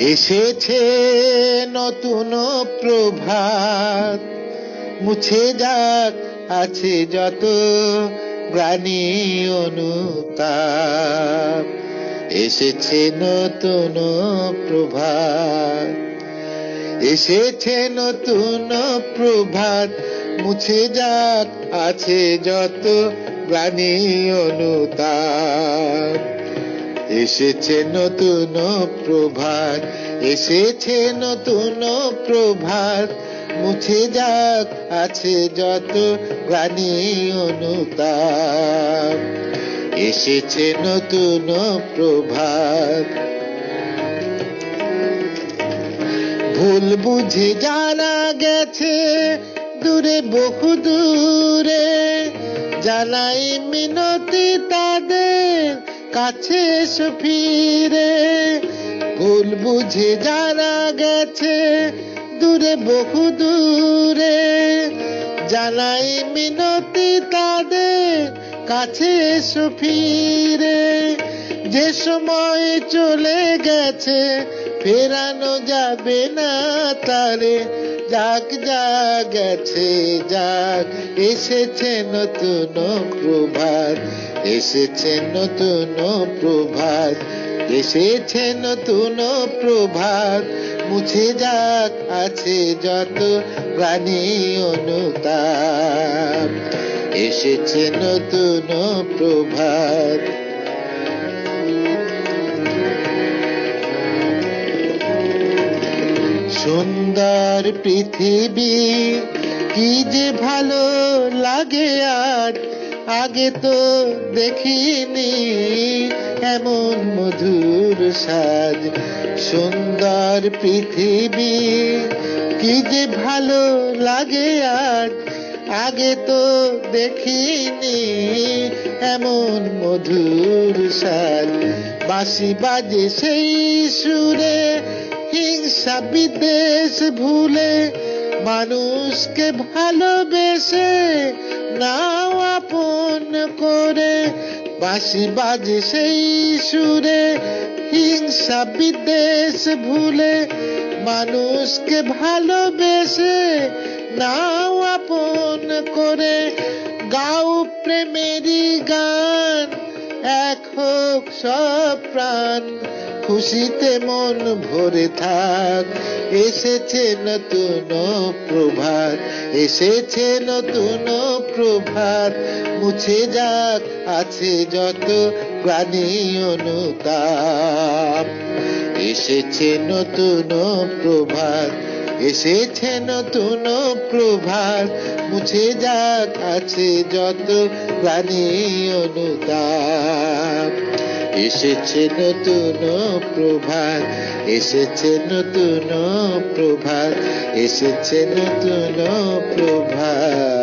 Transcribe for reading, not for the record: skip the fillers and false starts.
এসেছে নতুন প্রভাত, মুছে যাক আছে যত গ্লানি অনুতাপ। এসেছে নতুন প্রভাত, এসেছে নতুন প্রভাত, মুছে যাক আছে যত গ্লানি অনুতাপ। এসেছে নতুন প্রভাত, এসেছে নতুন প্রভাত, মুছে যাক আছে যত গ্লানি অনুতাপ। এসেছে নতুন প্রভাত। ভুল বুঝে জানা গেছে দূরে বহু দূরে, জানাই মিনতি তাদের কাছে এসো ফিরে। ভুল বুঝে জানা গেছে দূরে বহু দূরে, জানাই মিনতি তাদের কাছে এসো ফিরে। যে সময় চলে গেছে ফেরানো যাবে না তারে, যাক যা গেছে যাক। এসেছে নতুন প্রভাত, এসেছে নতুন প্রভাত, এসেছে নতুন প্রভাত, মুছে যাক আছে যত গ্লানি অনুতাপ। এসেছে নতুন প্রভাত। সুন্দর পৃথিবী কি যে ভালো লাগে আজ, আগে তো দেখিনি এমন মধুর সাজ। সুন্দর পৃথিবী কি যে ভালো লাগে আজ, আগে তো দেখিনি এমন মধুর সাজ। বাঁশি বাজে সেই সুরে হিংসা বিদ্বেষ ভুলে, মানুষকে ভালোবেসে নাও আপন করে। বাঁশি বাজে সেই সুরে হিংসা বিদ্বেষ ভুলে, মানুষকে ভালোবেসে নাও আপন করে। গাও প্রেমেরই গান, এক হোক সব প্রাণ, খুশিতে মন ভরে থাক। এসেছে নতুন প্রভাত, এসেছে নতুন প্রভাত, মুছে যাক আছে যত গ্লানি অনুতাপ। এসেছে নতুন প্রভাত, এসেছে নতুন প্রভাত, মুছে যাক আছে যত গ্লানি অনুতাপ। এসেছে নতুন প্রভাত, এসেছে নতুন প্রভাত, এসেছে নতুন প্রভাত।